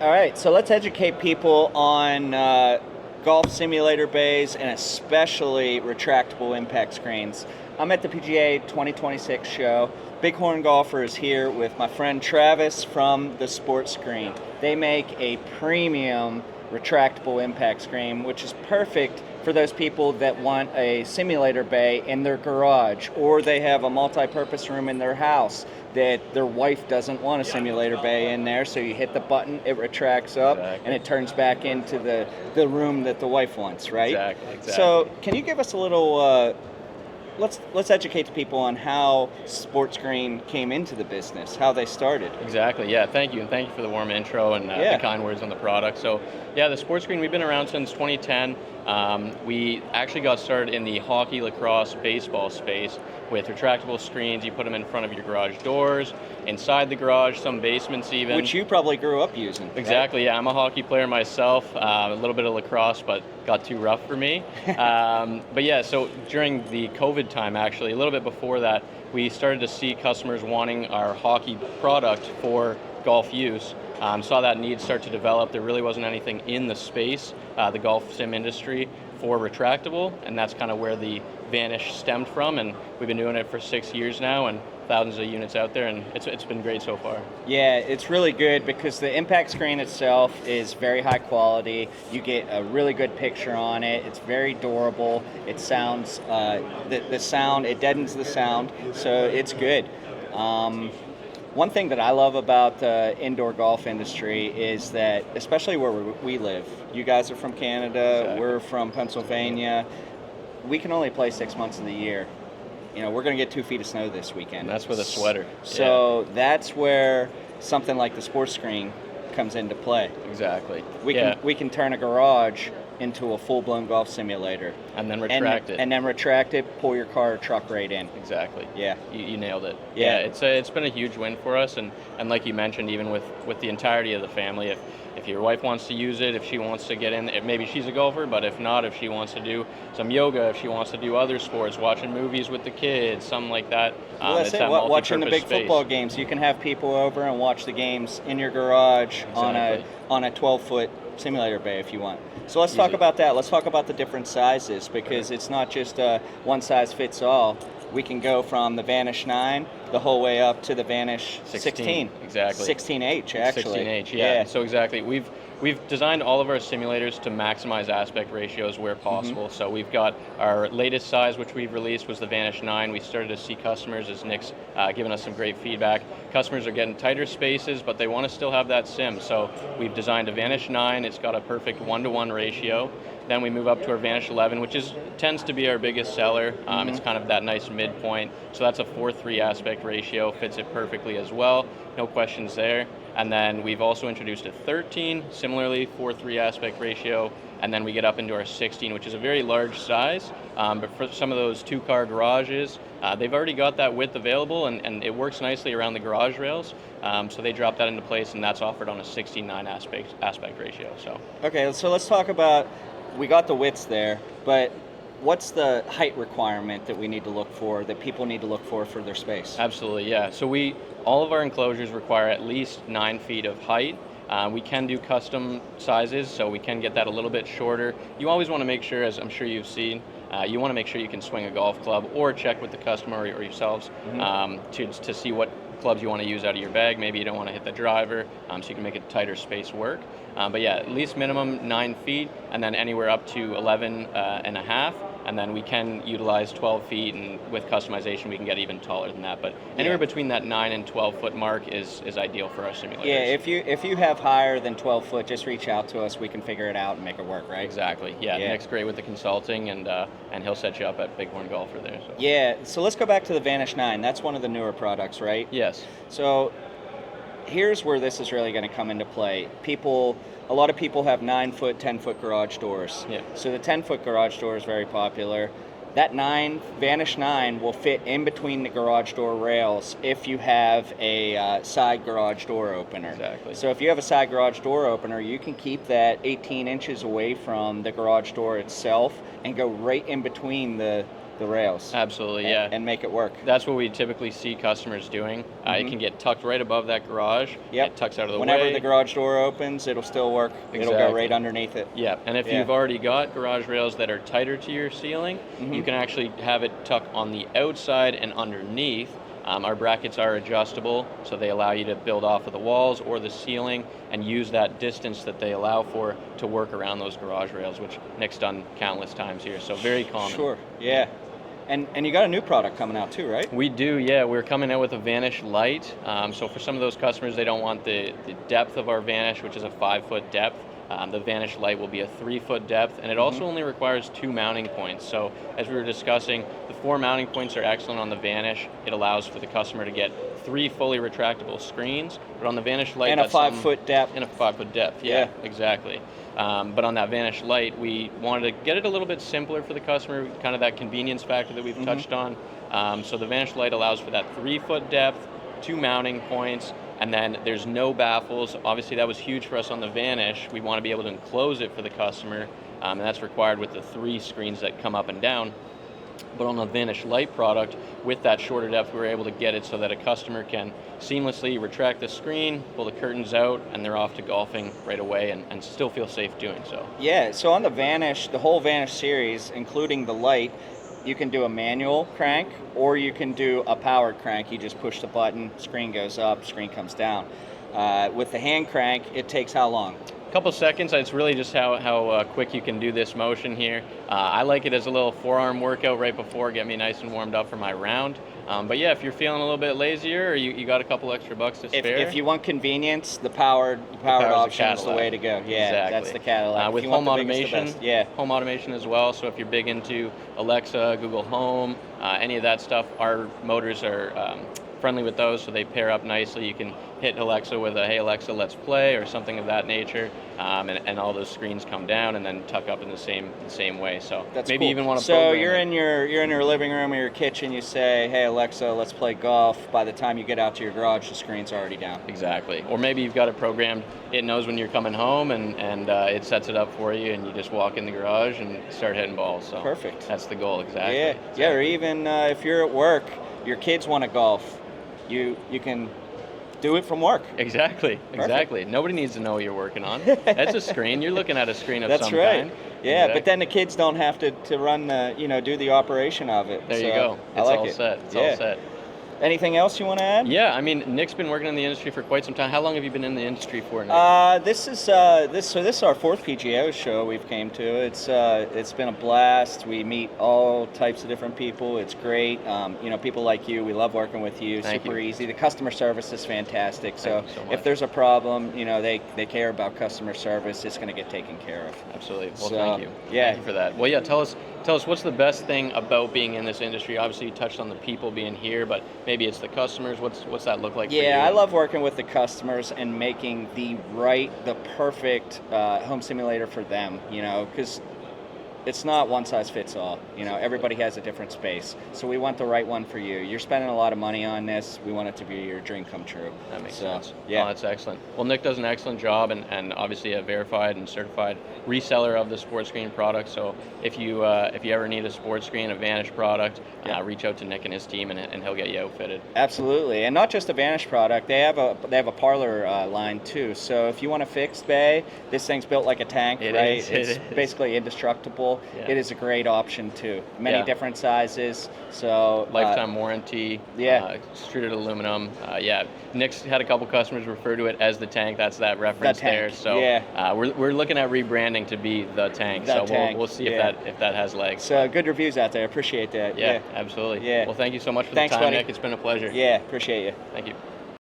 All right, so let's educate people on golf simulator bays and especially retractable impact screens. I'm at the PGA 2026 show. Bighorn Golfer is here with my friend Travis from the SportScreen. They make a premium retractable impact screen, which is perfect for those people that want a simulator bay in their garage, or they have a multi-purpose room in their house that their wife doesn't want a simulator bay in there, so you hit the button, it retracts up, and it turns back into the room that the wife wants, right? Exactly. So can you give us a little, let's educate the people on how SportScreen came into the business, how they started. Exactly, yeah, thank you, and thank you for the warm intro and the kind words on the product. So, yeah, the SportScreen, we've been around since 2010. We actually got started in the hockey, lacrosse, baseball space with retractable screens. You put them in front of your garage doors, inside the garage, some basements even. Which you probably grew up using. Exactly, yeah, I'm a hockey player myself, a little bit of lacrosse, but got too rough for me. But yeah, so during the COVID time, actually, a little bit before that, we started to see customers wanting our hockey product for golf use. Saw that need start to develop. There really wasn't anything in the space, the golf sim industry, for retractable, and that's kind of where the Vanish stemmed from, and we've been doing it for 6 years now, and thousands of units out there, and it's been great so far. Yeah, it's really good because the impact screen itself is very high quality. You get a really good picture on it. It's very durable. It sounds, the sound, it deadens the sound, so it's good. One thing that I love about the indoor golf industry is that, especially where we live, you guys are from Canada, Exactly. We're from Pennsylvania, we can only play 6 months of the year. You know, we're going to get 2 feet of snow this weekend. And that's with a sweater. So that's where something like the SportScreen comes into play. Exactly. We can turn a garage into a full-blown golf simulator. And then retract it. And then retract it, pull your car or truck right in. Exactly. Yeah. You nailed it. Yeah. It's been a huge win for us, and like you mentioned, even with the entirety of the family, if your wife wants to use it, if she wants to get in, maybe she's a golfer, but if not, if she wants to do some yoga, if she wants to do other sports, watching movies with the kids, something like that. Well, that's it. Watching the big football games, you can have people over and watch the games in your garage on a 12-foot simulator bay if you want. So let's talk about that. Let's talk about the different sizes, because it's not just one size fits all. We can go from the Vanish 9 the whole way up to the Vanish 16. Exactly. 16H, actually. 16H, yeah. So exactly. We've designed all of our simulators to maximize aspect ratios where possible. Mm-hmm. So we've got our latest size, which we've released, was the Vanish 9. We started to see customers, as Nick's given us some great feedback. Customers are getting tighter spaces, but they want to still have that sim. So we've designed a Vanish 9. It's got a perfect 1-to-1 ratio. Then we move up to our Vanish 11, which tends to be our biggest seller. It's kind of that nice midpoint. So that's a 4:3 aspect ratio, fits it perfectly as well. No questions there. And then we've also introduced a 13, similarly 4:3 aspect ratio. And then we get up into our 16, which is a very large size. But for some of those 2-car garages, they've already got that width available, and it works nicely around the garage rails. So they drop that into place, and that's offered on a 16:9 aspect ratio. So okay, so let's talk about. We got the widths there, but what's the height requirement that we need to look for, that people need to look for their space? Absolutely, yeah. So all of our enclosures require at least 9 feet of height. We can do custom sizes, so we can get that a little bit shorter. You always want to make sure, as I'm sure you've seen, you want to make sure you can swing a golf club, or check with the customer or yourselves to see what clubs you want to use out of your bag. Maybe you don't want to hit the driver, so you can make a tighter space work. But yeah, at least minimum 9 feet, and then anywhere up to 11 and a half. And then we can utilize 12 feet, and with customization, we can get even taller than that. But anywhere between that 9 and 12 foot mark is ideal for our simulators. Yeah, if you have higher than 12 foot, just reach out to us. We can figure it out and make it work, right? Exactly. Yeah. Nick's great with the consulting, and he'll set you up at Bighorn Golfer there. So. Yeah. So let's go back to the Vanish 9. That's one of the newer products, right? Yes. So here's where this is really going to come into play. A lot of people have 9-foot, 10-foot garage doors. Yeah. So the 10-foot garage door is very popular. That Vanish 9 will fit in between the garage door rails if you have a side garage door opener. Exactly. So if you have a side garage door opener, you can keep that 18 inches away from the garage door itself and go right in between the the rails. Absolutely, yeah. And make it work. That's what we typically see customers doing. It can get tucked right above that garage. Yep. It tucks out of the Whenever way. the garage door opens, it'll still work. It'll go right underneath it. Yeah, and if you've already got garage rails that are tighter to your ceiling, you can actually have it tuck on the outside and underneath. Our brackets are adjustable, so they allow you to build off of the walls or the ceiling and use that distance that they allow for to work around those garage rails, which Nick's done countless times here, so very common. Sure, yeah. And you got a new product coming out too, right? We do, yeah. We're coming out with a Vanish Light. So for some of those customers, they don't want the depth of our Vanish, which is a 5-foot depth. The Vanish Light will be a 3-foot depth, and it also only requires 2 mounting points. So as we were discussing, the 4 mounting points are excellent on the Vanish. It allows for the customer to get 3 fully retractable screens, but on the Vanish Light, and a 5-foot depth. And a 5-foot depth, yeah. Exactly. But on that Vanish Light, we wanted to get it a little bit simpler for the customer, kind of that convenience factor that we've touched on. So the Vanish Light allows for that 3-foot depth, 2 mounting points, and then there's no baffles. Obviously, that was huge for us on the Vanish. We want to be able to enclose it for the customer, and that's required with the 3 screens that come up and down. But on the Vanish Light product, with that shorter depth, we were able to get it so that a customer can seamlessly retract the screen, pull the curtains out, and they're off to golfing right away and still feel safe doing so. Yeah, so on the Vanish, the whole Vanish series, including the Light, you can do a manual crank or you can do a powered crank. You just push the button, screen goes up, screen comes down. With the hand crank, it takes how long? A couple seconds. It's really just how quick you can do this motion here. I like it as a little forearm workout right before, get me nice and warmed up for my round. But yeah, if you're feeling a little bit lazier or you got a couple extra bucks to spare. If you want convenience, the powered option is the way to go. Yeah, exactly. That's the Cadillac. With home automation, home automation as well. So if you're big into Alexa, Google Home, any of that stuff, our motors are friendly with those, so they pair up nicely. You can hit Alexa with a "Hey Alexa, let's play" or something of that nature, and all those screens come down and then tuck up in the same way. So that's maybe cool. even want to. So you're in your living room or your kitchen. You say, "Hey Alexa, let's play golf." By the time you get out to your garage, the screen's already down. Exactly. Or maybe you've got it programmed. It knows when you're coming home, and it sets it up for you, and you just walk in the garage and start hitting balls. So perfect. That's the goal. Exactly. Yeah. Exactly. Yeah. Or even if you're at work, your kids want to golf. You can do it from work. Exactly. Nobody needs to know what you're working on. That's a screen. You're looking at a screen of some right. kind. Yeah, exactly. But then the kids don't have to run do the operation of it. There you go. It's all set. It's all set. Anything else you want to add? Yeah, I mean, Nick's been working in the industry for quite some time. How long have you been in the industry for, Nick? This is our 4th PGO show we've came to. It's been a blast. We meet all types of different people. It's great. People like you. We love working with you. Super easy. The customer service is fantastic. So if there's a problem, they care about customer service. It's going to get taken care of. Absolutely. Well, thank you. Yeah. Thank you for that. Well, yeah. Tell us what's the best thing about being in this industry. Obviously, you touched on the people being here, but maybe it's the customers. What's that look like for you? Yeah, I love working with the customers and making the perfect home simulator for them, because it's not one size fits all. Everybody has a different space. So we want the right one for you. You're spending a lot of money on this. We want it to be your dream come true. That makes sense. Yeah. Oh, that's excellent. Well, Nick does an excellent job and obviously a verified and certified reseller of the SportScreen product. So if you ever need a SportScreen, a Vanish product, reach out to Nick and his team and he'll get you outfitted. Absolutely. And not just a Vanish product. They have a Parlor line too. So if you want a fixed bay, this thing's built like a tank, right? It's basically indestructible. Yeah. It is a great option too. Many different sizes. So lifetime warranty. Extruded aluminum. Nick's had a couple customers refer to it as the tank. That's that reference there. So we're looking at rebranding to be the tank. We'll see if that has legs. So good reviews out there. Appreciate that. Yeah, absolutely. Yeah. Well, thank you so much for the time, buddy. Nick. It's been a pleasure. Yeah, appreciate you. Thank you.